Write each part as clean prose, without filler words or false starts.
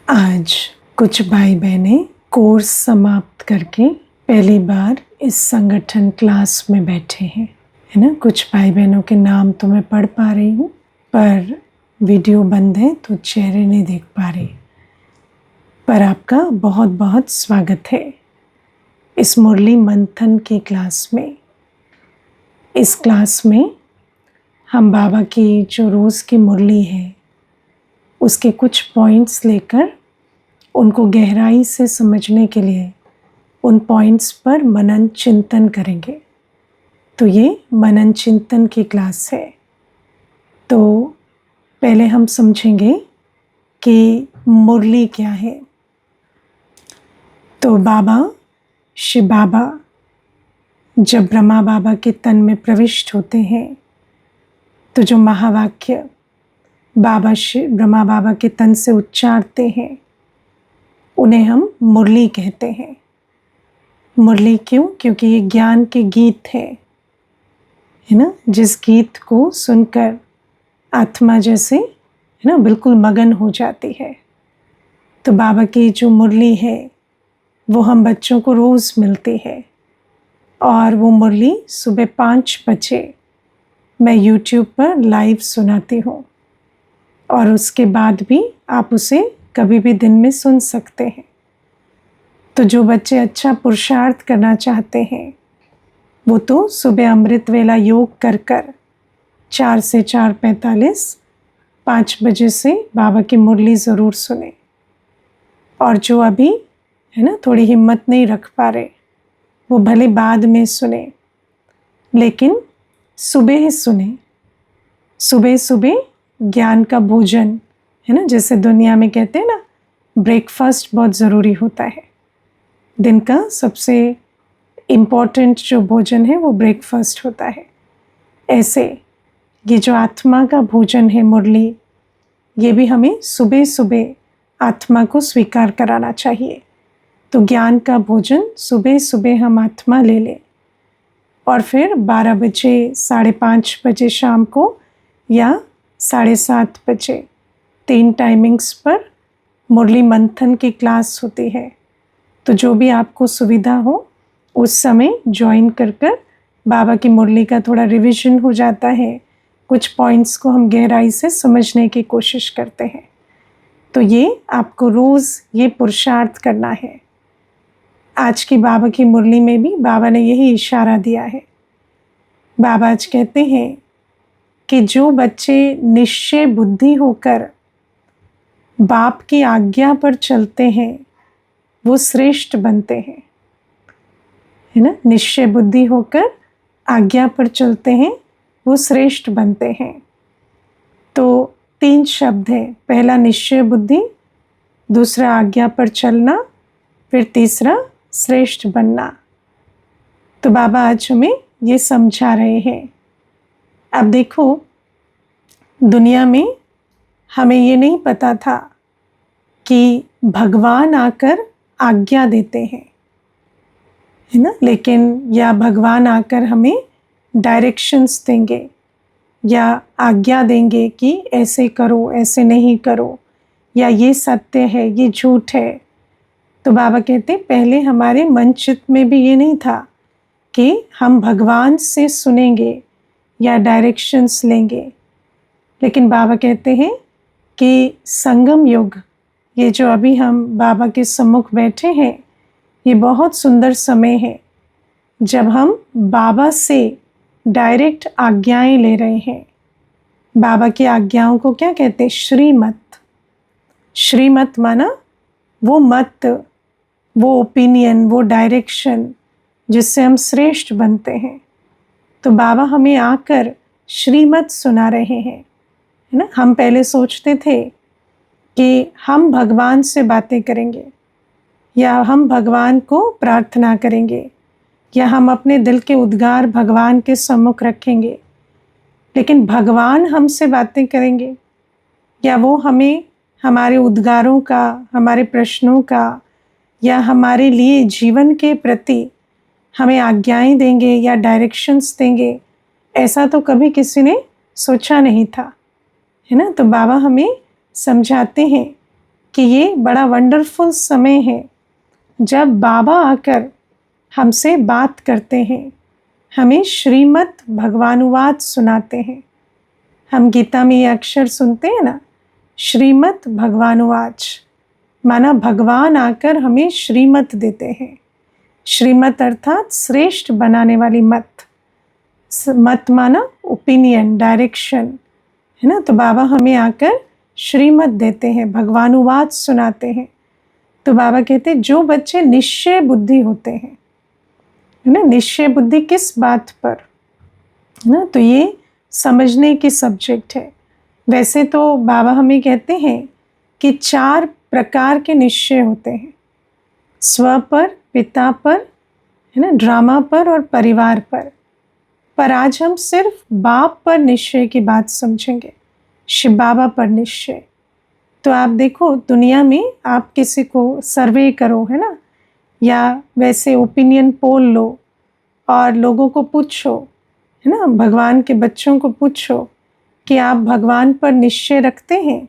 आज कुछ भाई बहनें कोर्स समाप्त करके पहली बार इस संगठन क्लास में बैठे हैं, है ना। कुछ भाई बहनों के नाम तो मैं पढ़ पा रही हूँ, पर वीडियो बंद है तो चेहरे नहीं देख पा रही। पर आपका बहुत बहुत स्वागत है इस मुरली मंथन की क्लास में। इस क्लास में हम बाबा की जो रोज़ की मुरली है उसके कुछ पॉइंट्स लेकर उनको गहराई से समझने के लिए उन पॉइंट्स पर मनन चिंतन करेंगे। तो ये मनन चिंतन की क्लास है। तो पहले हम समझेंगे कि मुरली क्या है। तो बाबा, शिव बाबा जब ब्रह्मा बाबा के तन में प्रविष्ट होते हैं तो जो महावाक्य बाबा ब्रह्मा बाबा के तन से उच्चारते हैं उन्हें हम मुरली कहते हैं। मुरली क्यों? क्योंकि ये ज्ञान के गीत है ना। जिस गीत को सुनकर आत्मा जैसे है ना बिल्कुल मगन हो जाती है। तो बाबा की जो मुरली है वो हम बच्चों को रोज़ मिलती है, और वो मुरली सुबह 5 बजे मैं YouTube पर लाइव सुनाती हूँ, और उसके बाद भी आप उसे कभी भी दिन में सुन सकते हैं। तो जो बच्चे अच्छा पुरुषार्थ करना चाहते हैं वो तो सुबह अमृत वेला योग कर 4 से 4:45 5 बजे से बाबा की मुरली ज़रूर सुने। और जो अभी है ना थोड़ी हिम्मत नहीं रख पा रहे वो भले बाद में सुने, लेकिन सुबह ही सुने। सुबह सुबह ज्ञान का भोजन है ना, जैसे दुनिया में कहते हैं ना ब्रेकफास्ट बहुत ज़रूरी होता है। दिन का सबसे इम्पॉर्टेंट जो भोजन है वो ब्रेकफास्ट होता है। ऐसे ये जो आत्मा का भोजन है मुरली, ये भी हमें सुबह सुबह आत्मा को स्वीकार कराना चाहिए। तो ज्ञान का भोजन सुबह सुबह हम आत्मा ले लें, और फिर 12 बजे, 5:30 बजे शाम को या 7:30 बजे 3 टाइमिंग्स पर मुरली मंथन की क्लास होती है। तो जो भी आपको सुविधा हो उस समय ज्वाइन कर बाबा की मुरली का थोड़ा रिवीजन हो जाता है। कुछ पॉइंट्स को हम गहराई से समझने की कोशिश करते हैं। तो ये आपको रोज़ ये पुरुषार्थ करना है। आज की बाबा की मुरली में भी बाबा ने यही इशारा दिया है। बाबा आज कहते हैं कि जो बच्चे निश्चय बुद्धि होकर बाप की आज्ञा पर चलते हैं वो श्रेष्ठ बनते हैं, है ना। निश्चय बुद्धि होकर आज्ञा पर चलते हैं वो श्रेष्ठ बनते हैं। तो 3 शब्द है। पहला निश्चय बुद्धि, दूसरा आज्ञा पर चलना, फिर तीसरा श्रेष्ठ बनना। तो बाबा आज हमें ये समझा रहे हैं। अब देखो, दुनिया में हमें ये नहीं पता था कि भगवान आकर आज्ञा देते हैं, है ना। लेकिन या भगवान आकर हमें डायरेक्शंस देंगे या आज्ञा देंगे कि ऐसे करो, ऐसे नहीं करो, या ये सत्य है, ये झूठ है। तो बाबा कहते पहले हमारे मन चित्त में भी ये नहीं था कि हम भगवान से सुनेंगे या डायरेक्शंस लेंगे। लेकिन बाबा कहते हैं कि संगम युग, ये जो अभी हम बाबा के सम्मुख बैठे हैं, ये बहुत सुंदर समय है जब हम बाबा से डायरेक्ट आज्ञाएं ले रहे हैं। बाबा की आज्ञाओं को क्या कहते हैं? श्रीमत। श्रीमत माना वो मत, वो ओपिनियन, वो डायरेक्शन जिससे हम श्रेष्ठ बनते हैं। तो बाबा हमें आकर श्रीमत सुना रहे हैं, है ना। हम पहले सोचते थे कि हम भगवान से बातें करेंगे, या हम भगवान को प्रार्थना करेंगे, या हम अपने दिल के उद्गार भगवान के सम्मुख रखेंगे। लेकिन भगवान हमसे बातें करेंगे या वो हमें हमारे उद्गारों का, हमारे प्रश्नों का, या हमारे लिए जीवन के प्रति हमें आज्ञाएं देंगे या डायरेक्शंस देंगे, ऐसा तो कभी किसी ने सोचा नहीं था, है ना। तो बाबा हमें समझाते हैं कि ये बड़ा वंडरफुल समय है जब बाबा आकर हमसे बात करते हैं, हमें श्रीमद् भगवानुवाद सुनाते हैं। हम गीता में ये अक्षर सुनते हैं ना, श्रीमद् भगवानुवाद, माना भगवान आकर हमें श्रीमत देते हैं। श्रीमत अर्थात श्रेष्ठ बनाने वाली मत, मत माना ओपिनियन, डायरेक्शन, है ना। तो बाबा हमें आकर श्रीमत देते हैं, भगवानुवाद सुनाते हैं। तो बाबा कहते हैं जो बच्चे निश्चय बुद्धि होते हैं, है ना, निश्चय बुद्धि किस बात पर, है ना, तो ये समझने की सब्जेक्ट है। वैसे तो बाबा हमें कहते हैं कि 4 प्रकार के निश्चय होते हैं, स्व पर, पिता पर, है ना, ड्रामा पर और परिवार पर आज हम सिर्फ बाप पर निश्चय की बात समझेंगे, शिव बाबा पर निश्चय। तो आप देखो दुनिया में आप किसी को सर्वे करो, है ना, या वैसे ओपिनियन पोल लो और लोगों को पूछो, है ना, भगवान के बच्चों को पूछो कि आप भगवान पर निश्चय रखते हैं,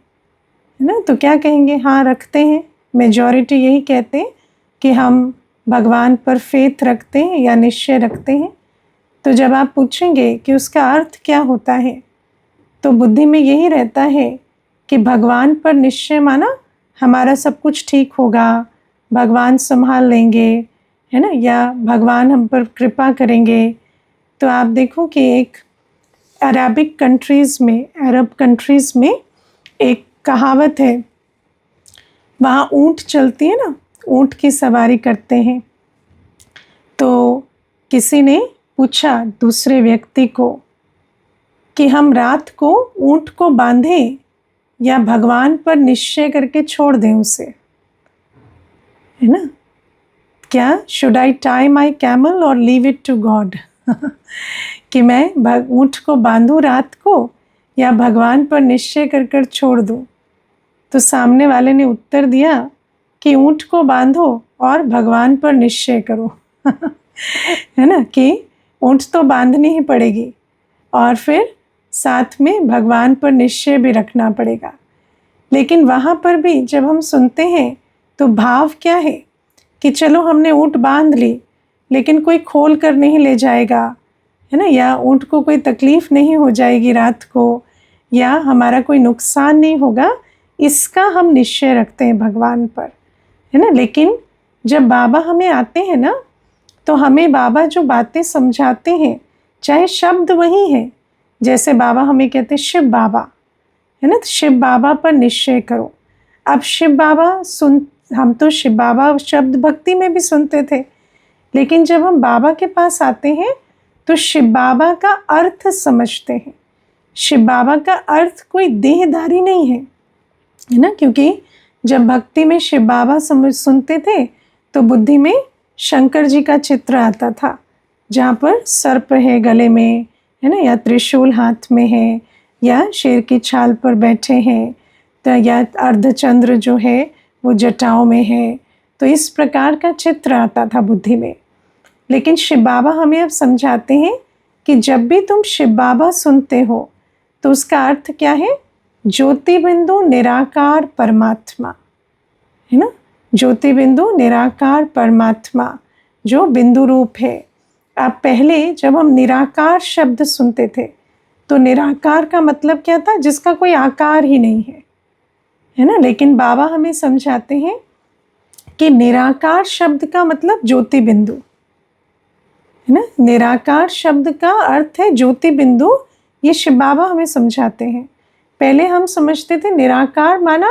है ना, तो क्या कहेंगे? हाँ रखते हैं। मेजॉरिटी यही कहते हैं कि हम भगवान पर फेथ रखते हैं या निश्चय रखते हैं। तो जब आप पूछेंगे कि उसका अर्थ क्या होता है, तो बुद्धि में यही रहता है कि भगवान पर निश्चय माना हमारा सब कुछ ठीक होगा, भगवान संभाल लेंगे, है ना, या भगवान हम पर कृपा करेंगे। तो आप देखो कि एक अरबिक कंट्रीज़ में, अरब कंट्रीज़ में एक कहावत है, वहाँ ऊँट चलती है ना, ऊँट की सवारी करते हैं। तो किसी ने पूछा दूसरे व्यक्ति को कि हम रात को ऊँट को बांधें या भगवान पर निश्चय करके छोड़ दें उसे, है ना, क्या should I tie my camel और लीव इट टू गॉड कि मैं ऊँट को बांधूं रात को या भगवान पर निश्चय कर कर छोड़ दूं। तो सामने वाले ने उत्तर दिया कि ऊँट को बांधो और भगवान पर निश्चय करो है ना, कि ऊँट तो बांधनी ही पड़ेगी और फिर साथ में भगवान पर निश्चय भी रखना पड़ेगा। लेकिन वहाँ पर भी जब हम सुनते हैं तो भाव क्या है कि चलो हमने ऊँट बांध ली, लेकिन कोई खोल कर नहीं ले जाएगा, है ना, या ऊँट को कोई तकलीफ़ नहीं हो जाएगी रात को, या हमारा कोई नुकसान नहीं होगा, इसका हम निश्चय रखते हैं भगवान पर, है ना। लेकिन जब बाबा हमें आते हैं ना, तो हमें बाबा जो बातें समझाते हैं, चाहे शब्द वही हैं, जैसे बाबा हमें कहते हैं शिव बाबा, है ना, तो शिव बाबा पर निश्चय करो। अब शिव बाबा हम तो शिव बाबा शब्द भक्ति में भी सुनते थे, लेकिन जब हम बाबा के पास आते हैं तो शिव बाबा का अर्थ समझते हैं। शिव बाबा का अर्थ कोई देहधारी नहीं है, है ना, क्योंकि जब भक्ति में शिव बाबा सुनते थे तो बुद्धि में शंकर जी का चित्र आता था, जहाँ पर सर्प है गले में, है ना, या त्रिशूल हाथ में है, या शेर की छाल पर बैठे हैं, तो या अर्धचंद्र जो है वो जटाओं में है। तो इस प्रकार का चित्र आता था बुद्धि में। लेकिन शिव बाबा हमें अब समझाते हैं कि जब भी तुम शिव बाबा सुनते हो तो उसका अर्थ क्या है? ज्योति बिंदु निराकार परमात्मा, है ना, ज्योति बिंदु निराकार परमात्मा जो बिंदु रूप है। अब पहले जब हम निराकार शब्द सुनते थे तो निराकार का मतलब क्या था? जिसका कोई आकार ही नहीं है ना। लेकिन बाबा हमें समझाते हैं कि निराकार शब्द का मतलब ज्योति बिंदु, है ना, निराकार शब्द का अर्थ है ज्योति बिंदु। ये शिव बाबा हमें समझाते हैं। पहले हम समझते थे निराकार माना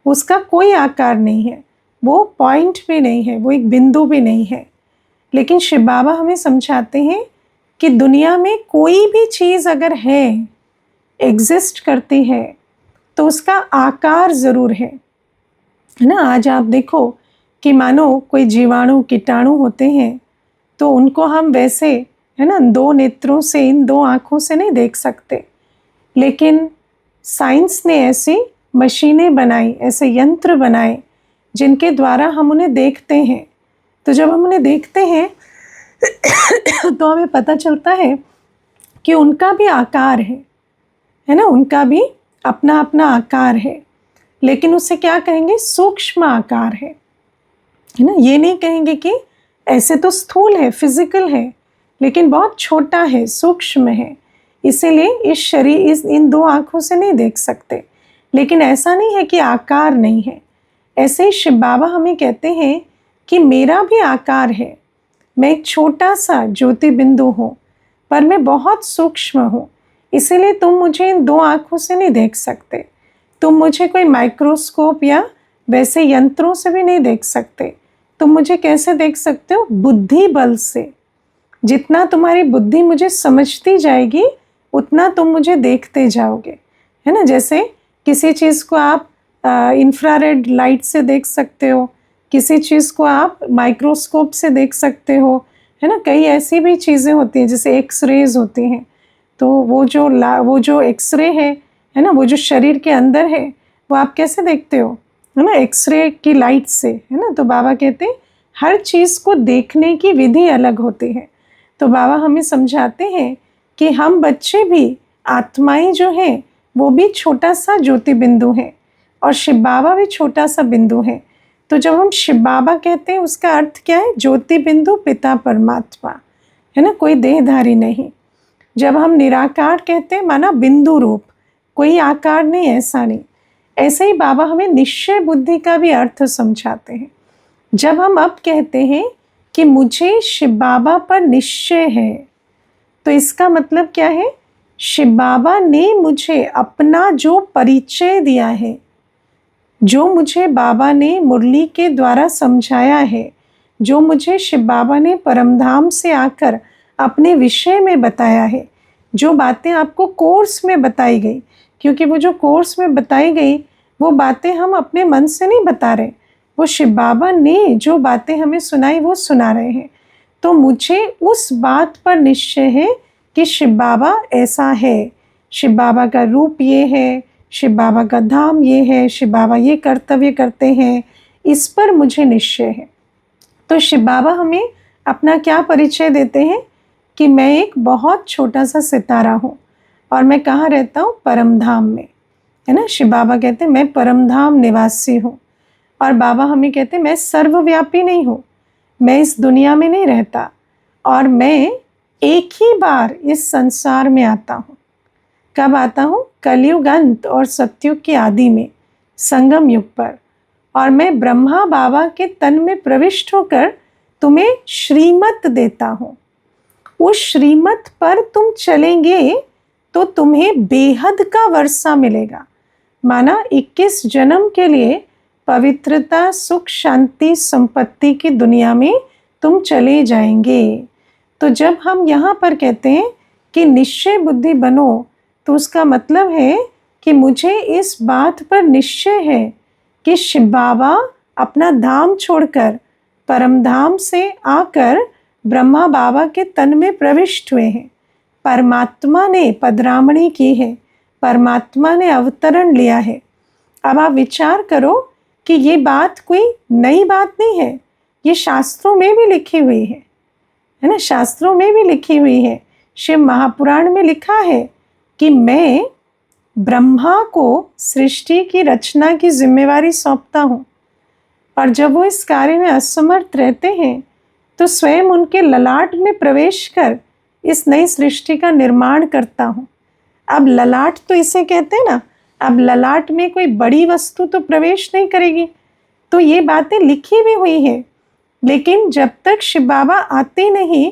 उसका कोई आकार नहीं है, वो पॉइंट भी नहीं है, वो एक बिंदु भी नहीं है। लेकिन शिव बाबा हमें समझाते हैं कि दुनिया में कोई भी चीज़ अगर है, एग्जिस्ट करती है, तो उसका आकार ज़रूर है ना। आज आप देखो कि मानो कोई जीवाणु कीटाणु होते हैं तो उनको हम वैसे, है ना, 2 नेत्रों से, इन 2 आँखों से नहीं देख सकते। लेकिन साइंस ने ऐसी मशीनें बनाई, ऐसे यंत्र बनाए जिनके द्वारा हम उन्हें देखते हैं। तो जब हम उन्हें देखते हैं तो हमें पता चलता है कि उनका भी आकार है ना, उनका भी अपना अपना आकार है। लेकिन उसे क्या कहेंगे, सूक्ष्म आकार है ना। ये नहीं कहेंगे कि ऐसे तो स्थूल है, फिजिकल है, लेकिन बहुत छोटा है, सूक्ष्म है, इसीलिए इस शरीर इन दो आँखों से नहीं देख सकते। लेकिन ऐसा नहीं है कि आकार नहीं है। ऐसे ही शिव बाबा हमें कहते हैं कि मेरा भी आकार है, मैं एक छोटा सा ज्योति बिंदु हूँ, पर मैं बहुत सूक्ष्म हूँ, इसीलिए तुम मुझे इन दो आँखों से नहीं देख सकते। तुम मुझे कोई माइक्रोस्कोप या वैसे यंत्रों से भी नहीं देख सकते। तुम मुझे कैसे देख सकते हो, बुद्धि बल से। जितना तुम्हारी बुद्धि मुझे समझती जाएगी उतना तुम मुझे देखते जाओगे, है ना। जैसे किसी चीज़ को आप इंफ्रारेड लाइट से देख सकते हो, किसी चीज़ को आप माइक्रोस्कोप से देख सकते हो, है ना। कई ऐसी भी चीज़ें होती हैं जैसे एक्सरेज होती हैं, तो वो जो एक्सरे है ना, वो जो शरीर के अंदर है वो आप कैसे देखते हो, है ना, एक्सरे की लाइट से, है ना। तो बाबा कहते हैं हर चीज़ को देखने की विधि अलग होती है। तो बाबा हमें समझाते हैं कि हम बच्चे भी, आत्माएं जो हैं वो भी छोटा सा ज्योति बिंदु हैं और शिव बाबा भी छोटा सा बिंदु है। तो जब हम शिव बाबा कहते हैं उसका अर्थ क्या है, ज्योति बिंदु पिता परमात्मा, है ना, कोई देहधारी नहीं। जब हम निराकार कहते हैं माना बिंदु रूप, कोई आकार नहीं, ऐसा नहीं। ऐसे ही बाबा हमें निश्चय बुद्धि का भी अर्थ समझाते हैं। जब हम अब कहते हैं कि मुझे शिव बाबा पर निश्चय है, तो इसका मतलब क्या है, शिव बाबा ने मुझे अपना जो परिचय दिया है, जो मुझे बाबा ने मुरली के द्वारा समझाया है, जो मुझे शिव बाबा ने परमधाम से आकर अपने विषय में बताया है, जो बातें आपको कोर्स में बताई गई, क्योंकि वो जो कोर्स में बताई गई वो बातें हम अपने मन से नहीं बता रहे, वो शिव बाबा ने जो बातें हमें सुनाई वो सुना रहे हैं। तो मुझे उस बात पर निश्चय है कि शिव बाबा ऐसा है, शिव बाबा का रूप ये है, शिव बाबा का धाम ये है, शिव बाबा ये कर्तव्य करते हैं, इस पर मुझे निश्चय है। तो शिव बाबा हमें अपना क्या परिचय देते हैं कि मैं एक बहुत छोटा सा सितारा हूँ और मैं कहाँ रहता हूँ, परमधाम में, है ना। शिव बाबा कहते हैं मैं परमधाम निवासी हूँ, और बाबा हमें कहते हैं मैं सर्वव्यापी नहीं हूँ, मैं इस दुनिया में नहीं रहता, और मैं एक ही बार इस संसार में आता हूँ। कब आता हूँ, कलयुग अंत और सतयुग की आदि में, संगम युग पर। और मैं ब्रह्मा बाबा के तन में प्रविष्ट होकर तुम्हें श्रीमत देता हूँ। उस श्रीमत पर तुम चलेंगे तो तुम्हें बेहद का वर्षा मिलेगा, माना 21 जन्म के लिए पवित्रता, सुख, शांति, संपत्ति की दुनिया में तुम चले जाएंगे। तो जब हम यहाँ पर कहते हैं कि निश्चय बुद्धि बनो, तो उसका मतलब है कि मुझे इस बात पर निश्चय है कि शिव बाबा अपना धाम छोड़कर परमधाम से आकर ब्रह्मा बाबा के तन में प्रविष्ट हुए हैं। परमात्मा ने पधरामणी की है, परमात्मा ने अवतरण लिया है। अब आप विचार करो कि ये बात कोई नई बात नहीं है, ये शास्त्रों में भी लिखी हुई है ना, शास्त्रों में भी लिखी हुई है। शिव महापुराण में लिखा है कि मैं ब्रह्मा को सृष्टि की रचना की जिम्मेवारी सौंपता हूँ, और जब वो इस कार्य में असमर्थ रहते हैं तो स्वयं उनके ललाट में प्रवेश कर इस नई सृष्टि का निर्माण करता हूँ। अब ललाट तो इसे कहते हैं ना, अब ललाट में कोई बड़ी वस्तु तो प्रवेश नहीं करेगी। तो ये बातें लिखी भी हुई है, लेकिन जब तक शिव बाबा आते नहीं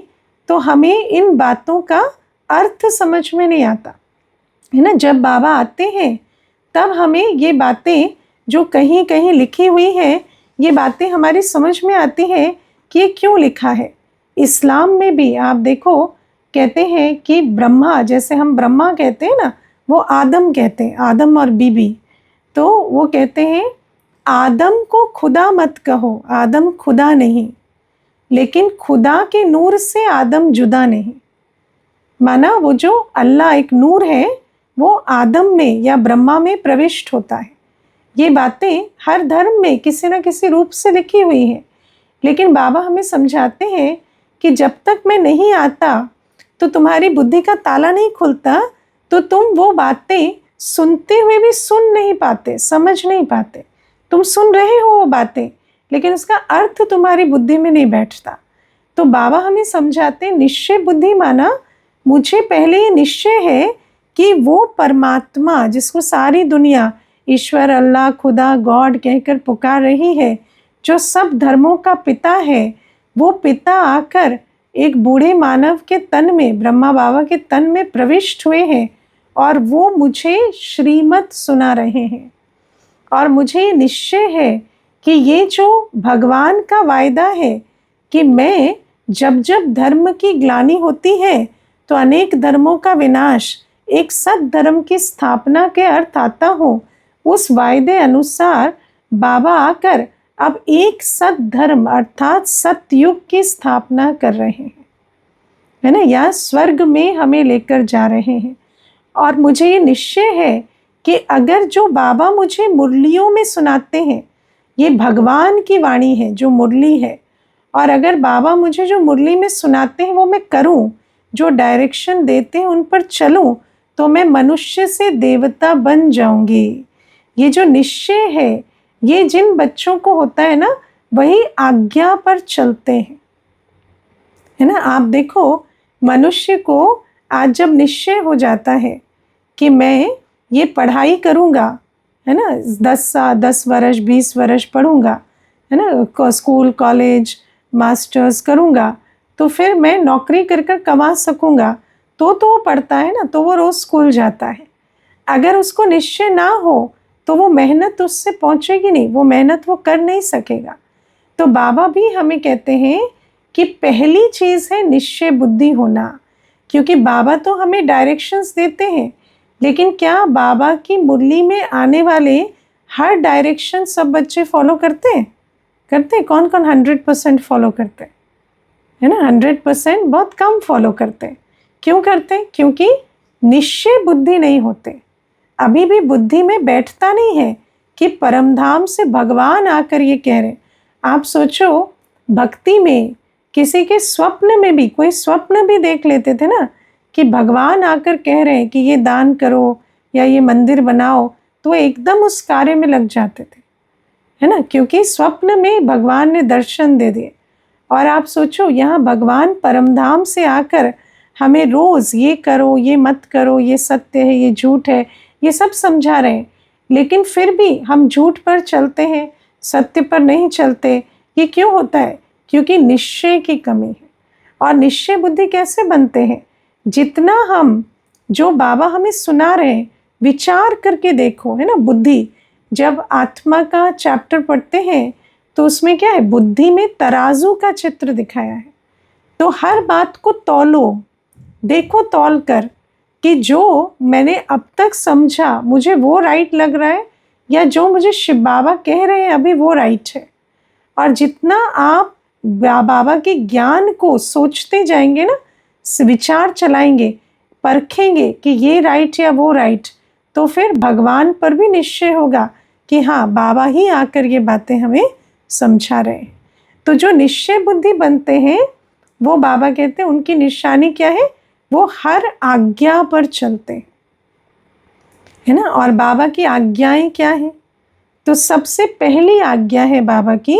तो हमें इन बातों का अर्थ समझ में नहीं आता, है ना। जब बाबा आते हैं तब हमें ये बातें जो कहीं कहीं लिखी हुई हैं, ये बातें हमारी समझ में आती हैं कि ये क्यों लिखा है। इस्लाम में भी आप देखो, कहते हैं कि ब्रह्मा, जैसे हम ब्रह्मा कहते हैं ना, वो आदम कहते हैं, आदम और बीबी। तो वो कहते हैं आदम को खुदा मत कहो, आदम खुदा नहीं, लेकिन खुदा के नूर से आदम जुदा नहीं। माना वो जो अल्लाह एक नूर है वो आदम में या ब्रह्मा में प्रविष्ट होता है। ये बातें हर धर्म में किसी न किसी रूप से लिखी हुई हैं, लेकिन बाबा हमें समझाते हैं कि जब तक मैं नहीं आता तो तुम्हारी बुद्धि का ताला नहीं खुलता, तो तुम वो बातें सुनते हुए भी सुन नहीं पाते, समझ नहीं पाते। तुम सुन रहे हो वो बातें, लेकिन उसका अर्थ तुम्हारी बुद्धि में नहीं बैठता। तो बाबा हमें समझाते, निश्चय बुद्धि माना मुझे पहले ये निश्चय है कि वो परमात्मा जिसको सारी दुनिया ईश्वर, अल्लाह, खुदा, गॉड कहकर पुकार रही है, जो सब धर्मों का पिता है, वो पिता आकर एक बूढ़े मानव के तन में, ब्रह्मा बाबा के तन में प्रविष्ट हुए हैं और वो मुझे श्रीमत सुना रहे हैं। और मुझे निश्चय है कि ये जो भगवान का वायदा है कि मैं जब जब धर्म की ग्लानि होती है तो अनेक धर्मों का विनाश, एक सत धर्म की स्थापना के अर्थ आता हो, उस वायदे अनुसार बाबा आकर अब एक सत धर्म अर्थात सतयुग की स्थापना कर रहे हैं, है ना, या स्वर्ग में हमें लेकर जा रहे हैं। और मुझे ये निश्चय है कि अगर जो बाबा मुझे मुरलियों में सुनाते हैं, ये भगवान की वाणी है जो मुरली है, और अगर बाबा मुझे जो मुरली में सुनाते हैं वो मैं करूं, जो डायरेक्शन देते हैं उन पर चलूं, तो मैं मनुष्य से देवता बन जाऊंगी। ये जो निश्चय है, ये जिन बच्चों को होता है ना, वही आज्ञा पर चलते हैं, है ना। आप देखो, मनुष्य को आज जब निश्चय हो जाता है कि मैं ये पढ़ाई करूँगा, है ना, 10 वर्ष 20 वर्ष पढ़ूँगा, है ना, स्कूल कॉलेज मास्टर्स करूँगा, तो फिर मैं नौकरी कर कर कमा सकूँगा, तो वो पढ़ता है ना, तो वो रोज़ स्कूल जाता है। अगर उसको निश्चय ना हो तो वो मेहनत उससे पहुँचेगी नहीं, वो मेहनत वो कर नहीं सकेगा। तो बाबा भी हमें कहते हैं कि पहली चीज़ है निश्चय बुद्धि होना, क्योंकि बाबा तो हमें डायरेक्शंस देते हैं, लेकिन क्या बाबा की मुरली में आने वाले हर डायरेक्शन सब बच्चे फॉलो करते हैं? कौन कौन 100% फॉलो करते हैं, है ना। 100% बहुत कम फॉलो करते हैं। क्यों करते हैं? क्योंकि निश्चय बुद्धि नहीं होते, अभी भी बुद्धि में बैठता नहीं है कि परमधाम से भगवान आकर ये कह रहे। आप सोचो, भक्ति में किसी के स्वप्न में भी, कोई स्वप्न भी देख लेते थे ना कि भगवान आकर कह रहे हैं कि ये दान करो या ये मंदिर बनाओ, तो एकदम उस कार्य में लग जाते थे, है ना, क्योंकि स्वप्न में भगवान ने दर्शन दे दिए। और आप सोचो, यहाँ भगवान परमधाम से आकर हमें रोज़ ये करो, ये मत करो, ये सत्य है, ये झूठ है, ये सब समझा रहे हैं, लेकिन फिर भी हम झूठ पर चलते हैं, सत्य पर नहीं चलते। ये क्यों होता है? क्योंकि निश्चय की कमी है। और निश्चय बुद्धि कैसे बनते हैं? जितना हम, जो बाबा हमें सुना रहे हैं, विचार करके देखो, है ना। बुद्धि, जब आत्मा का चैप्टर पढ़ते हैं तो उसमें क्या है, बुद्धि में तराजू का चित्र दिखाया है। तो हर बात को तौलो, देखो तौल कर कि जो मैंने अब तक समझा मुझे वो राइट लग रहा है, या जो मुझे शिव बाबा कह रहे हैं अभी वो राइट है। और जितना आप बाबा के ज्ञान को सोचते जाएंगे ना, विचार चलाएंगे, परखेंगे कि ये राइट या वो राइट, तो फिर भगवान पर भी निश्चय होगा कि हाँ, बाबा ही आकर ये बातें हमें समझा रहे हैं। तो जो निश्चय बुद्धि बनते हैं, वो बाबा कहते हैं उनकी निशानी क्या है, वो हर आज्ञा पर चलते हैं, है ना। और बाबा की आज्ञाएं क्या है? तो सबसे पहली आज्ञा है बाबा की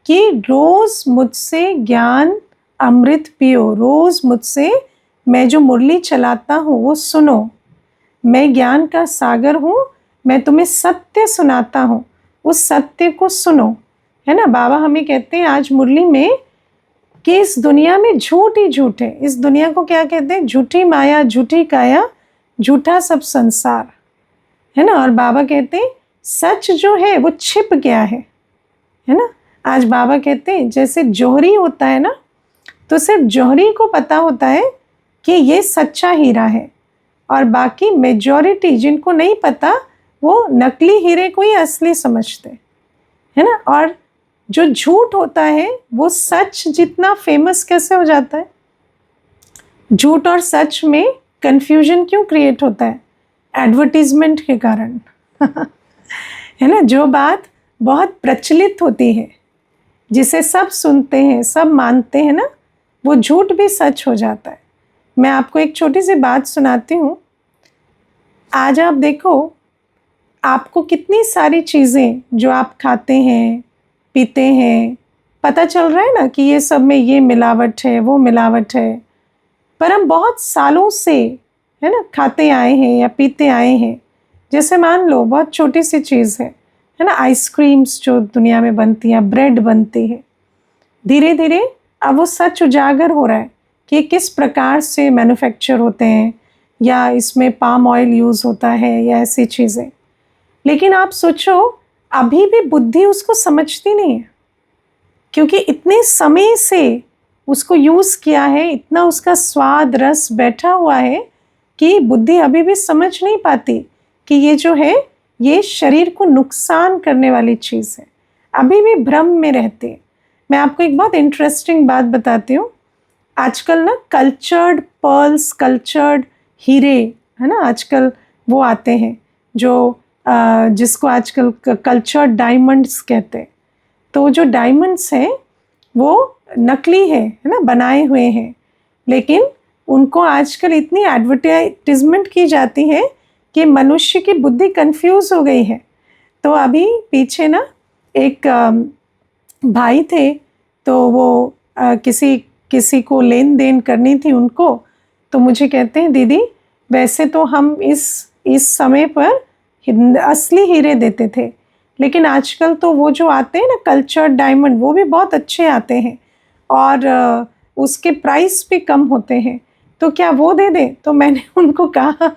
कि रोज मुझसे ज्ञान अमृत पियो, रोज मुझसे, मैं जो मुरली चलाता हूँ वो सुनो, मैं ज्ञान का सागर हूँ, मैं तुम्हें सत्य सुनाता हूँ, उस सत्य को सुनो, है ना। बाबा हमें कहते हैं आज मुरली में कि इस दुनिया में झूठ ही झूठ है। इस दुनिया को क्या कहते हैं? झूठी माया, झूठी काया, झूठा सब संसार, है ना। और बाबा कहते हैं सच जो है वो छिप गया है ना। आज बाबा कहते हैं जैसे जौहरी होता है ना, तो सिर्फ जौहरी को पता होता है कि ये सच्चा हीरा है, और बाकी मेजॉरिटी जिनको नहीं पता वो नकली हीरे को ही असली समझते, है ना। और जो झूठ होता है वो सच जितना फेमस कैसे हो जाता है? झूठ और सच में कंफ्यूजन क्यों क्रिएट होता है? एडवर्टीजमेंट के कारण है ना। जो बात बहुत प्रचलित होती है, जिसे सब सुनते हैं, सब मानते हैं ना, वो झूठ भी सच हो जाता है। मैं आपको एक छोटी सी बात सुनाती हूँ। आज आप देखो, आपको कितनी सारी चीज़ें जो आप खाते हैं, पीते हैं, पता चल रहा है ना कि ये सब में ये मिलावट है, वो मिलावट है। पर हम बहुत सालों से, है ना, खाते आए हैं या पीते आए हैं। जैसे मान लो बहुत छोटी सी चीज़ है ना, आइसक्रीम्स जो दुनिया में बनती हैं, ब्रेड बनती है। धीरे धीरे अब वो सच उजागर हो रहा है कि किस प्रकार से मैन्युफैक्चर होते हैं, या इसमें पाम ऑयल यूज़ होता है या ऐसी चीज़ें। लेकिन आप सोचो, अभी भी बुद्धि उसको समझती नहीं है, क्योंकि इतने समय से उसको यूज़ किया है, इतना उसका स्वाद रस बैठा हुआ है कि बुद्धि अभी भी समझ नहीं पाती कि ये जो है ये शरीर को नुकसान करने वाली चीज़ है। अभी भी भ्रम में रहते हैं। मैं आपको एक बहुत इंटरेस्टिंग बात बताती हूँ। आजकल ना कल्चर्ड पर्ल्स, कल्चर्ड हीरे, है ना, आजकल वो आते हैं जो जिसको आजकल कल्चर्ड डायमंड्स कहते हैं। तो जो डायमंड्स हैं वो नकली है ना, बनाए हुए हैं, लेकिन उनको आजकल इतनी एडवर्टाइजमेंट की जाती है कि मनुष्य की बुद्धि कंफ्यूज हो गई है। तो अभी पीछे ना एक भाई थे, तो वो किसी को लेन देन करनी थी उनको। तो मुझे कहते हैं, दीदी वैसे तो हम इस समय पर असली हीरे देते थे, लेकिन आजकल तो वो जो आते हैं ना कल्चर्ड डायमंड, वो भी बहुत अच्छे आते हैं और उसके प्राइस भी कम होते हैं, तो क्या वो दे दें? तो मैंने उनको कहा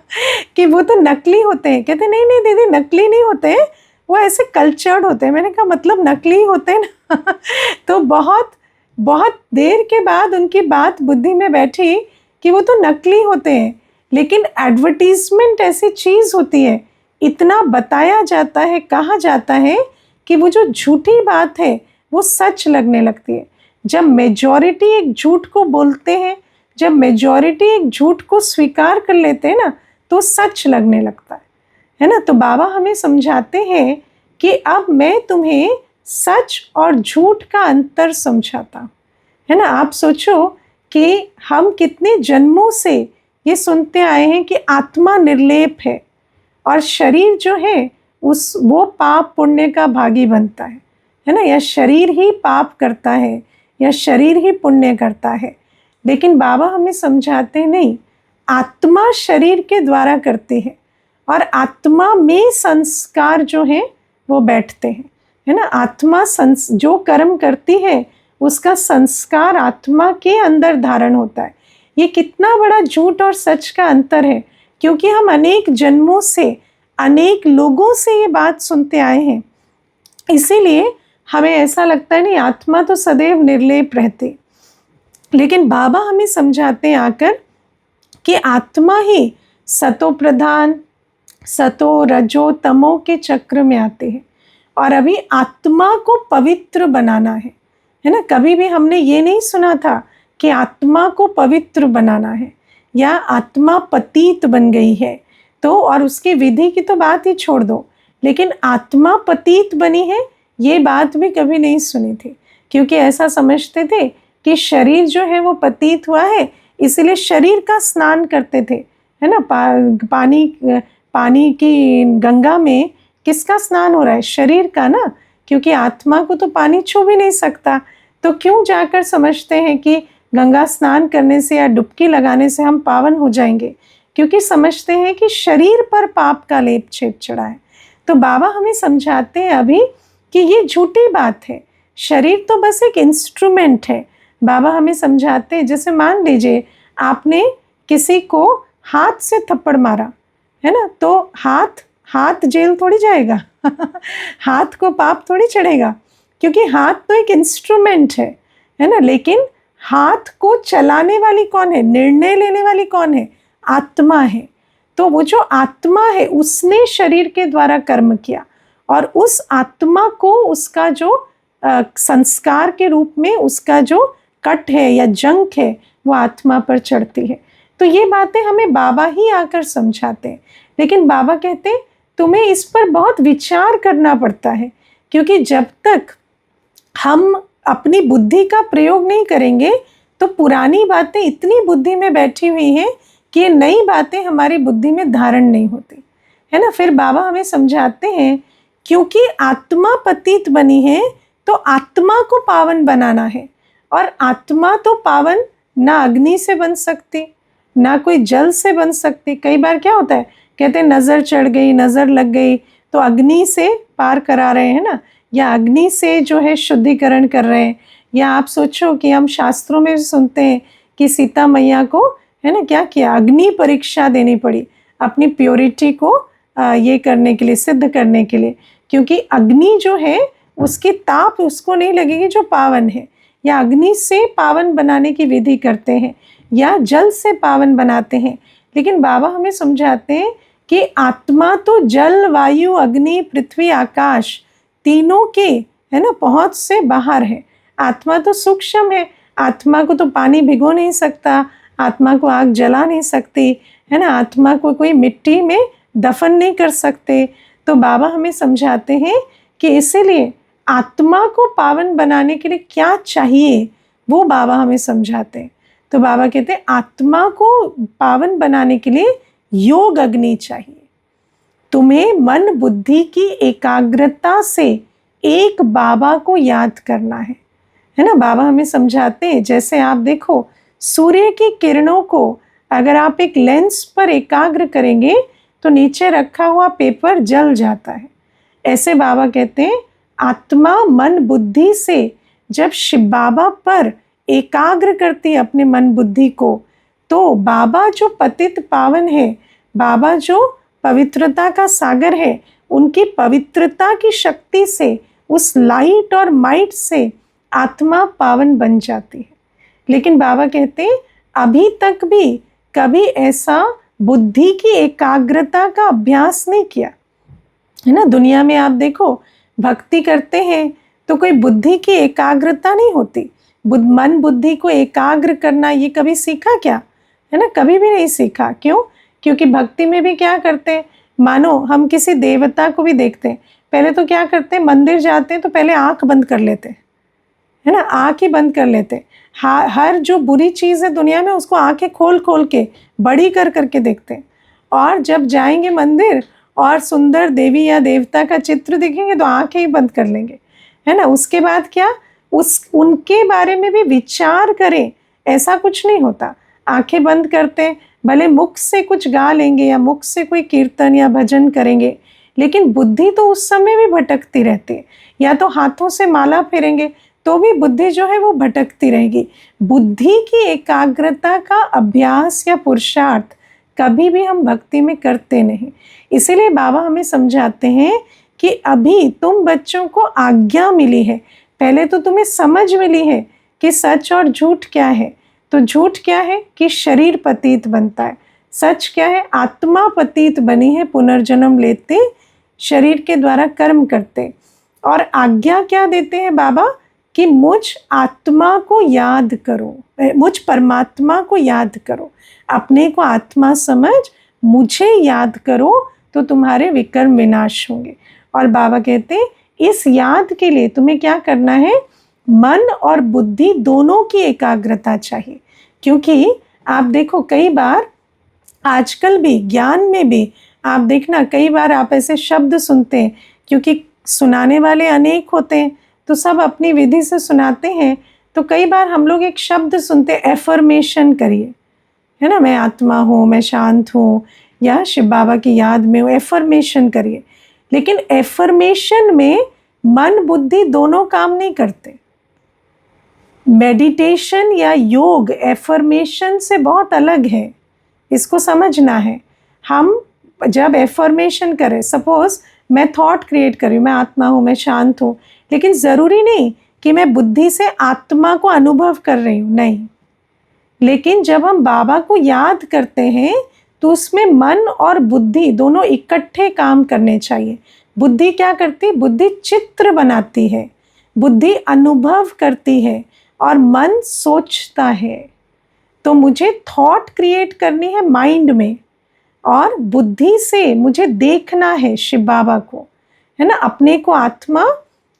कि वो तो नकली होते हैं। कहते नहीं नहीं दीदी, नकली नहीं होते हैं, वो ऐसे कल्चर्ड होते हैं। मैंने कहा मतलब नकली होते हैं ना। तो बहुत बहुत देर के बाद उनकी बात बुद्धि में बैठी कि वो तो नकली होते हैं, लेकिन एडवर्टीजमेंट ऐसी चीज़ होती है, इतना बताया जाता है, कहा जाता है कि वो जो झूठी बात है वो सच लगने लगती है। जब मेजॉरिटी एक झूठ को बोलते हैं, जब मेजॉरिटी एक झूठ को स्वीकार कर लेते हैं ना, तो सच लगने लगता है ना। तो बाबा हमें समझाते हैं कि अब मैं तुम्हें सच और झूठ का अंतर समझाता हूँ, है ना। आप सोचो कि हम कितने जन्मों से ये सुनते आए हैं कि आत्मा निर्लेप है और शरीर जो है वो पाप पुण्य का भागी बनता है ना, या शरीर ही पाप करता है या शरीर ही पुण्य करता है। लेकिन बाबा हमें समझाते नहीं, आत्मा शरीर के द्वारा करती है और आत्मा में संस्कार जो है वो बैठते हैं, है ना। आत्मा जो कर्म करती है उसका संस्कार आत्मा के अंदर धारण होता है। ये कितना बड़ा झूठ और सच का अंतर है, क्योंकि हम अनेक जन्मों से अनेक लोगों से ये बात सुनते आए हैं, इसीलिए हमें ऐसा लगता है नहीं, आत्मा तो सदैव निर्लेप रहती। लेकिन बाबा हमें समझाते हैं आकर कि आत्मा ही सतो प्रधान, सतो रजो तमो के चक्र में आते हैं और अभी आत्मा को पवित्र बनाना है ना। कभी भी हमने ये नहीं सुना था कि आत्मा को पवित्र बनाना है या आत्मा पतित बन गई है, तो और उसकी विधि की तो बात ही छोड़ दो, लेकिन आत्मा पतित बनी है ये बात भी कभी नहीं सुनी थी, क्योंकि ऐसा समझते थे कि शरीर जो है वो पतित हुआ है, इसलिए शरीर का स्नान करते थे, है ना। पानी की गंगा में किसका स्नान हो रहा है? शरीर का ना, क्योंकि आत्मा को तो पानी छू भी नहीं सकता। तो क्यों जाकर समझते हैं कि गंगा स्नान करने से या डुबकी लगाने से हम पावन हो जाएंगे? क्योंकि समझते हैं कि शरीर पर पाप का लेप छेप चढ़ा है। तो बाबा हमें समझाते हैं अभी कि ये झूठी बात है, शरीर तो बस एक इंस्ट्रूमेंट है। बाबा हमें समझाते हैं, जैसे मान लीजिए आपने किसी को हाथ से थप्पड़ मारा, है ना, तो हाथ जेल थोड़ी जाएगा। हाथ को पाप थोड़ी चढ़ेगा, क्योंकि हाथ तो एक इंस्ट्रूमेंट है ना। लेकिन हाथ को चलाने वाली कौन है? निर्णय लेने वाली कौन है? आत्मा है। तो वो जो आत्मा है उसने शरीर के द्वारा कर्म किया और उस आत्मा को उसका जो संस्कार के रूप में उसका जो कट है या जंक है वो आत्मा पर चढ़ती है। तो ये बातें हमें बाबा ही आकर समझाते हैं, लेकिन बाबा कहते हैं तुम्हें इस पर बहुत विचार करना पड़ता है, क्योंकि जब तक हम अपनी बुद्धि का प्रयोग नहीं करेंगे तो पुरानी बातें इतनी बुद्धि में बैठी हुई हैं कि ये नई बातें हमारी बुद्धि में धारण नहीं होती। है ना। फिर बाबा हमें समझाते हैं क्योंकि आत्मा पतित बनी है तो आत्मा को पावन बनाना है, और आत्मा तो पावन ना अग्नि से बन सकती, ना कोई जल से बन सकती। कई बार क्या होता है, कहते हैं नज़र चढ़ गई, नज़र लग गई, तो अग्नि से पार करा रहे हैं ना, या अग्नि से जो है शुद्धिकरण कर रहे हैं। या आप सोचो कि हम शास्त्रों में सुनते हैं कि सीता मैया को, है ना, क्या किया, अग्नि परीक्षा देनी पड़ी अपनी प्योरिटी को ये करने के लिए, सिद्ध करने के लिए, क्योंकि अग्नि जो है उसकी ताप उसको नहीं लगेगी जो पावन है। या अग्नि से पावन बनाने की विधि करते हैं, या जल से पावन बनाते हैं। लेकिन बाबा हमें समझाते हैं कि आत्मा तो जल, वायु, अग्नि, पृथ्वी, आकाश तीनों के, है ना, पहुँच से बाहर है। आत्मा तो सूक्ष्म है, आत्मा को तो पानी भिगो नहीं सकता, आत्मा को आग जला नहीं सकती, है ना, आत्मा को कोई मिट्टी में दफन नहीं कर सकते। तो बाबा हमें समझाते हैं कि इसीलिए आत्मा को पावन बनाने के लिए क्या चाहिए, वो बाबा हमें समझाते हैं। तो बाबा कहते हैं आत्मा को पावन बनाने के लिए योग अग्नि चाहिए। तुम्हें मन बुद्धि की एकाग्रता से एक बाबा को याद करना है ना। बाबा हमें समझाते हैं, जैसे आप देखो सूर्य की किरणों को अगर आप एक लेंस पर एकाग्र करेंगे तो नीचे रखा हुआ पेपर जल जाता है। ऐसे बाबा कहते हैं आत्मा मन बुद्धि से जब शिव बाबा पर एकाग्र करती है अपने मन बुद्धि को, तो बाबा जो पतित पावन है, बाबा जो पवित्रता का सागर है, उनकी पवित्रता की शक्ति से, उस लाइट और माइट से आत्मा पावन बन जाती है। लेकिन बाबा कहते हैं अभी तक भी कभी ऐसा बुद्धि की एकाग्रता का अभ्यास नहीं किया, है ना। दुनिया में आप देखो भक्ति करते हैं तो कोई बुद्धि की एकाग्रता नहीं होती। मन बुद्धि को एकाग्र करना ये कभी सीखा क्या, है ना, कभी भी नहीं सीखा। क्यों? क्योंकि भक्ति में भी क्या करते हैं, मानो हम किसी देवता को भी देखते हैं, पहले तो क्या करते हैं, मंदिर जाते हैं तो पहले आंख बंद कर लेते हैं, है ना, आँख ही बंद कर लेते हैं। हर जो बुरी चीज़ है दुनिया में उसको आंखें खोल खोल के बड़ी कर करके देखते हैं। और जब जाएंगे मंदिर और सुंदर देवी या देवता का चित्र दिखेंगे तो आंखें ही बंद कर लेंगे, है ना। उसके बाद क्या, उनके बारे में भी विचार करें, ऐसा कुछ नहीं होता। आंखें बंद करते हैं, भले मुख से कुछ गा लेंगे या मुख से कोई कीर्तन या भजन करेंगे, लेकिन बुद्धि तो उस समय भी भटकती रहती है। या तो हाथों से माला फेरेंगे तो भी बुद्धि जो है वो भटकती रहेगी। बुद्धि की एकाग्रता का अभ्यास या पुरुषार्थ कभी भी हम भक्ति में करते नहीं। इसीलिए बाबा हमें समझाते हैं कि अभी तुम बच्चों को आज्ञा मिली है, पहले तो तुम्हें समझ मिली है कि सच और झूठ क्या है। तो झूठ क्या है कि शरीर पतित बनता है, सच क्या है, आत्मा पतित बनी है, पुनर्जन्म लेते, शरीर के द्वारा कर्म करते। और आज्ञा क्या देते हैं बाबा कि मुझ आत्मा को याद करो, मुझ परमात्मा को याद करो, अपने को आत्मा समझ मुझे याद करो तो तुम्हारे विकर्म विनाश होंगे। और बाबा कहते हैं इस याद के लिए तुम्हें क्या करना है, मन और बुद्धि दोनों की एकाग्रता चाहिए। क्योंकि आप देखो कई बार आजकल भी ज्ञान में भी आप देखना, कई बार आप ऐसे शब्द सुनते हैं, क्योंकि सुनाने वाले अनेक होते हैं तो सब अपनी विधि से सुनाते हैं। तो कई बार हम लोग एक शब्द सुनते हैं, एफर्मेशन करिए, है ना, मैं आत्मा हूँ, मैं शांत हूँ, या शिव बाबा की याद में हूँ, एफर्मेशन करिए। लेकिन एफर्मेशन में मन बुद्धि दोनों काम नहीं करते। मेडिटेशन या योग एफर्मेशन से बहुत अलग है, इसको समझना है। हम जब एफर्मेशन करें, सपोज मैं थॉट क्रिएट कर रही हूँ, मैं आत्मा हूँ, मैं शांत हूँ, लेकिन ज़रूरी नहीं कि मैं बुद्धि से आत्मा को अनुभव कर रही हूँ, नहीं। लेकिन जब हम बाबा को याद करते हैं तो उसमें मन और बुद्धि दोनों इकट्ठे काम करने चाहिए। बुद्धि क्या करती है, बुद्धि चित्र बनाती है, बुद्धि अनुभव करती है, और मन सोचता है। तो मुझे थॉट क्रिएट करनी है माइंड में, और बुद्धि से मुझे देखना है शिव बाबा को, है ना, अपने को आत्मा,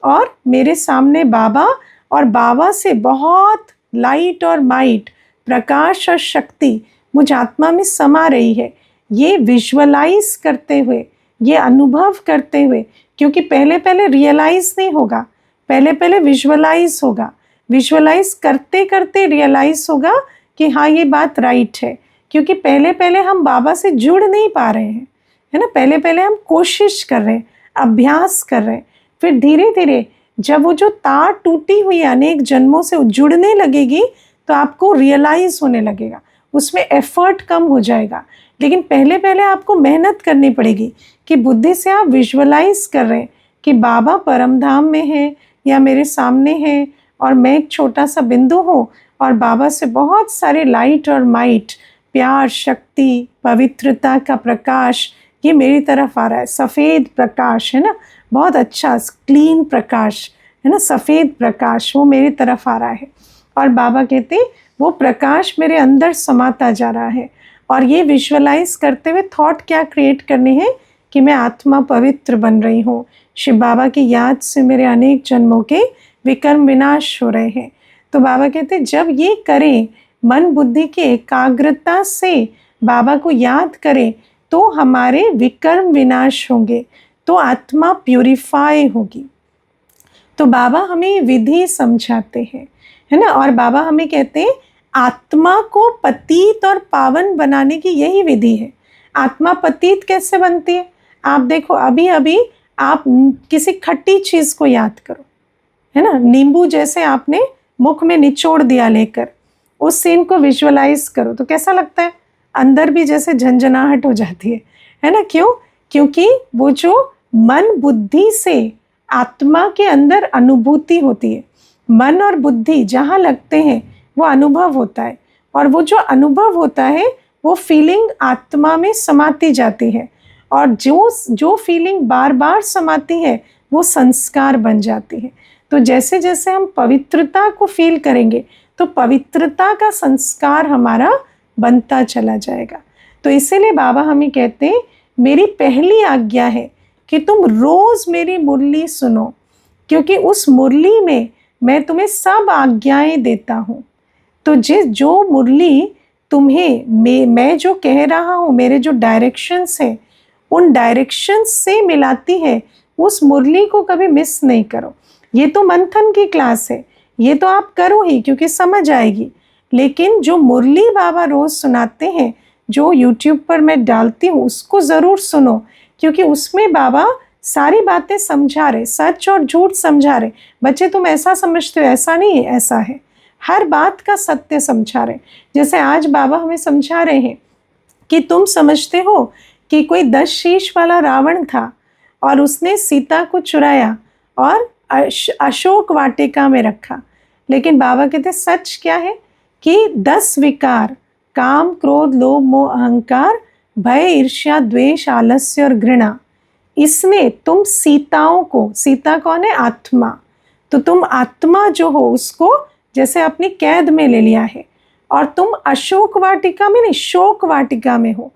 और मेरे सामने बाबा, और बाबा से बहुत लाइट और माइट, प्रकाश और शक्ति मुझ आत्मा में समा रही है। ये विजुअलाइज करते हुए ये अनुभव करते हुए, क्योंकि पहले पहले रियलाइज़ नहीं होगा, पहले पहले विजुअलाइज होगा, विजुअलाइज करते करते रियलाइज़ होगा कि हाँ ये बात राइट है, क्योंकि पहले पहले हम बाबा से जुड़ नहीं पा रहे हैं, है ना। पहले पहले हम कोशिश कर रहे हैं, अभ्यास कर रहे हैं, फिर धीरे धीरे जब वो जो तार टूटी हुई अनेक जन्मों से जुड़ने लगेगी तो आपको रियलाइज़ होने लगेगा, उसमें एफर्ट कम हो जाएगा। लेकिन पहले पहले आपको मेहनत करनी पड़ेगी कि बुद्धि से आप विजुअलाइज कर रहे हैं कि बाबा परम धाम में है या मेरे सामने है और मैं एक छोटा सा बिंदु हूँ और बाबा से बहुत सारे लाइट और माइट, प्यार, शक्ति, पवित्रता का प्रकाश ये मेरी तरफ आ रहा है। सफ़ेद प्रकाश है ना, बहुत अच्छा क्लीन प्रकाश है ना, सफ़ेद प्रकाश वो मेरी तरफ आ रहा है। और बाबा कहते वो प्रकाश मेरे अंदर समाता जा रहा है। और ये विजुअलाइज करते हुए थॉट क्या क्रिएट करने हैं कि मैं आत्मा पवित्र बन रही हूँ, शिव बाबा की याद से मेरे अनेक जन्मों के विकर्म विनाश हो रहे हैं। तो बाबा कहते जब ये करें, मन बुद्धि की एकाग्रता से बाबा को याद करें तो हमारे विकर्म विनाश होंगे, तो आत्मा प्यूरिफाई होगी। तो बाबा हमें विधि समझाते हैं, है ना। और बाबा हमें कहते हैं आत्मा को पतित और पावन बनाने की यही विधि है। आत्मा पतित कैसे बनती है? आप देखो, अभी अभी आप किसी खट्टी चीज़ को याद करो, है ना, नींबू जैसे आपने मुख में निचोड़ दिया लेकर, उस सीन को विजुअलाइज करो तो कैसा लगता है? अंदर भी जैसे झंझनाहट हो जाती है ना। क्यों? क्योंकि वो जो मन बुद्धि से आत्मा के अंदर अनुभूति होती है, मन और बुद्धि जहाँ लगते हैं वो अनुभव होता है, और वो जो अनुभव होता है वो फीलिंग आत्मा में समाती जाती है, और जो फीलिंग बार बार समाती है वो संस्कार बन जाती है। तो जैसे जैसे हम पवित्रता को फील करेंगे तो पवित्रता का संस्कार हमारा बनता चला जाएगा। तो इसीलिए बाबा हमें कहते हैं मेरी पहली आज्ञा है कि तुम रोज़ मेरी मुरली सुनो, क्योंकि उस मुरली में मैं तुम्हें सब आज्ञाएं देता हूँ। तो जो मुरली तुम्हें मैं जो कह रहा हूँ, मेरे जो डायरेक्शंस हैं उन डायरेक्शंस से मिलाती है, उस मुरली को कभी मिस नहीं करो। ये तो मंथन की क्लास है, ये तो आप करो ही क्योंकि समझ आएगी, लेकिन जो मुरली बाबा रोज़ सुनाते हैं, जो YouTube पर मैं डालती हूँ, उसको ज़रूर सुनो, क्योंकि उसमें बाबा सारी बातें समझा रहे, सच और झूठ समझा रहे। बच्चे तुम ऐसा समझते हो, ऐसा नहीं है, ऐसा है, हर बात का सत्य समझा रहे। जैसे आज बाबा हमें समझा रहे हैं कि तुम समझते हो कि कोई 10 शीश वाला रावण था और उसने सीता को चुराया और अशोक वाटिका में रखा, लेकिन बाबा कहते सच क्या है कि 10 विकार, काम, क्रोध, लोभ, मोह, अहंकार, भय, ईर्ष्या, द्वेष, आलस्य और घृणा, इसने तुम सीताओं को, सीता कौन है? आत्मा, तो तुम आत्मा जो हो उसको जैसे अपनी कैद में ले लिया है, और तुम अशोक वाटिका में नहीं, शोक वाटिका में हो,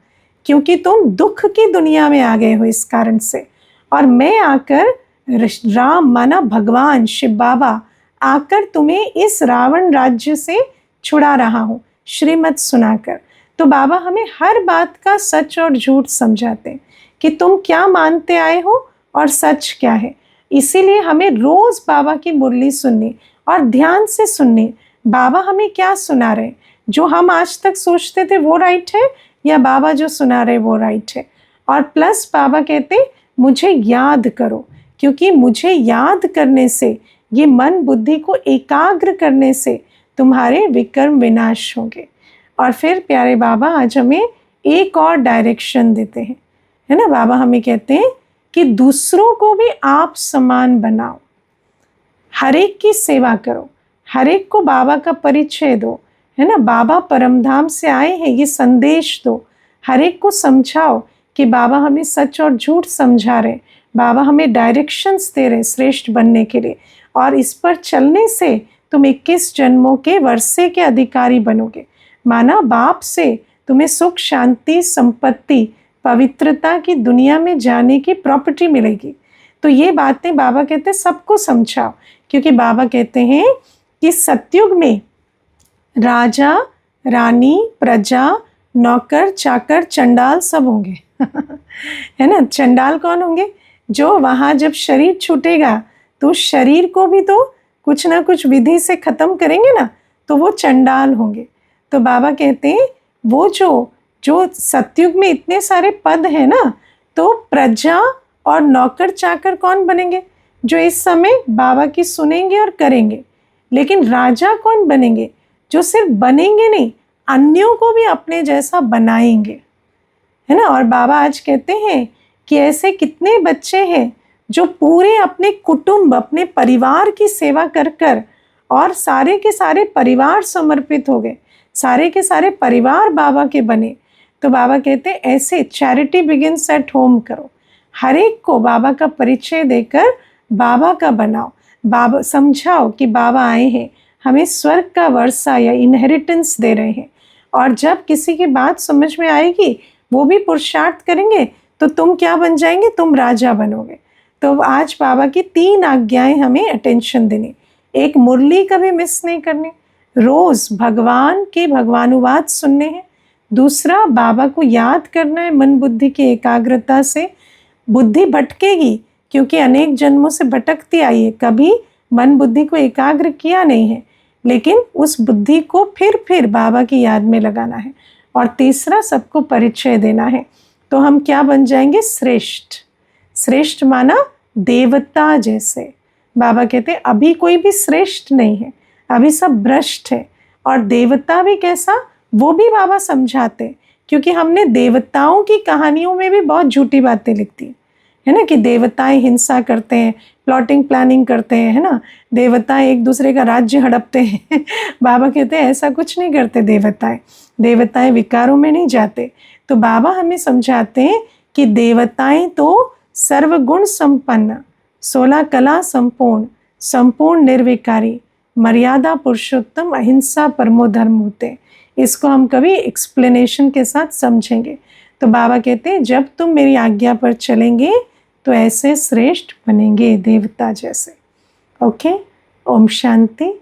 क्योंकि तुम दुख की दुनिया में आ गए हो इस कारण से। और मैं आकर, राम माना भगवान शिव बाबा आकर तुम्हें इस रावण राज्य से छुड़ा रहा हूँ श्रीमत सुनाकर। तो बाबा हमें हर बात का सच और झूठ समझाते हैं कि तुम क्या मानते आए हो और सच क्या है। इसीलिए हमें रोज़ बाबा की मुरली सुननी और ध्यान से सुननी, बाबा हमें क्या सुना रहे, जो हम आज तक सोचते थे वो राइट है या बाबा जो सुना रहे वो राइट है। और प्लस बाबा कहते मुझे याद करो, क्योंकि मुझे याद करने से, ये मन बुद्धि को एकाग्र करने से तुम्हारे विकर्म विनाश होंगे। और फिर प्यारे बाबा आज हमें एक और डायरेक्शन देते हैं, है ना। बाबा हमें कहते हैं कि दूसरों को भी आप समान बनाओ, हर एक की सेवा करो, हर एक को बाबा का परिचय दो, है ना। बाबा परमधाम से आए हैं ये संदेश दो, हर एक को समझाओ कि बाबा हमें सच और झूठ समझा रहे, बाबा हमें डायरेक्शंस दे रहे श्रेष्ठ बनने के लिए, और इस पर चलने से तुम 21 जन्मों के वर्षे के अधिकारी बनोगे। माना बाप से तुम्हें सुख, शांति, संपत्ति, पवित्रता की दुनिया में जाने की प्रॉपर्टी मिलेगी। तो ये बातें बाबा कहते हैं सबको समझाओ, क्योंकि बाबा कहते हैं कि सतयुग में राजा, रानी, प्रजा, नौकर, चाकर, चंडाल सब होंगे है ना। चंडाल कौन होंगे? जो वहाँ जब शरीर छूटेगा तो शरीर को भी तो कुछ ना कुछ विधि से ख़त्म करेंगे ना, तो वो चंडाल होंगे। तो बाबा कहते हैं वो जो सतयुग में इतने सारे पद हैं ना, तो प्रजा और नौकर चाकर कौन बनेंगे? जो इस समय बाबा की सुनेंगे और करेंगे। लेकिन राजा कौन बनेंगे? जो सिर्फ बनेंगे नहीं, अन्यों को भी अपने जैसा बनाएंगे, है ना। और बाबा आज कहते हैं कि ऐसे कितने बच्चे हैं जो पूरे अपने कुटुंब, अपने परिवार की सेवा कर कर, और सारे के सारे परिवार समर्पित हो गए, सारे के सारे परिवार बाबा के बने। तो बाबा कहते हैं ऐसे चैरिटी बिगिंस एट होम करो, हर एक को बाबा का परिचय देकर बाबा का बनाओ, बाबा समझाओ कि बाबा आए हैं, हमें स्वर्ग का वर्षा या इनहेरिटेंस दे रहे हैं। और जब किसी की बात समझ में आएगी, वो भी पुरुषार्थ करेंगे, तो तुम क्या बन जाएंगे? तुम राजा बनोगे। तो आज बाबा की 3 आज्ञाएं हमें अटेंशन देनी। एक, मुरली कभी मिस नहीं करनी, रोज भगवान के भगवानुवाद सुनने हैं। दूसरा, बाबा को याद करना है मन बुद्धि की एकाग्रता से। बुद्धि भटकेगी क्योंकि अनेक जन्मों से भटकती आई है, कभी मन बुद्धि को एकाग्र किया नहीं है, लेकिन उस बुद्धि को फिर बाबा की याद में लगाना है। और तीसरा, सबको परिचय देना है। तो हम क्या बन जाएंगे? श्रेष्ठ। श्रेष्ठ माना देवता जैसे। बाबा कहते हैं अभी कोई भी श्रेष्ठ नहीं है, अभी सब भ्रष्ट है। और देवता भी कैसा, वो भी बाबा समझाते, क्योंकि हमने देवताओं की कहानियों में भी बहुत झूठी बातें लिखती है ना, कि देवताएं हिंसा करते हैं, प्लॉटिंग प्लानिंग करते हैं, है ना, देवताएं एक दूसरे का राज्य हड़पते हैं। बाबा कहते हैं ऐसा कुछ नहीं करते देवताएं विकारों में नहीं जाते। तो बाबा हमें समझाते हैं कि देवताएं तो सर्वगुण संपन्न, 16 कला संपूर्ण, संपूर्ण निर्विकारी, मर्यादा पुरुषोत्तम, अहिंसा परमो धर्म होते। इसको हम कभी एक्सप्लेनेशन के साथ समझेंगे। तो बाबा कहते हैं जब तुम मेरी आज्ञा पर चलेंगे तो ऐसे श्रेष्ठ बनेंगे, देवता जैसे। ओके, ओम शांति।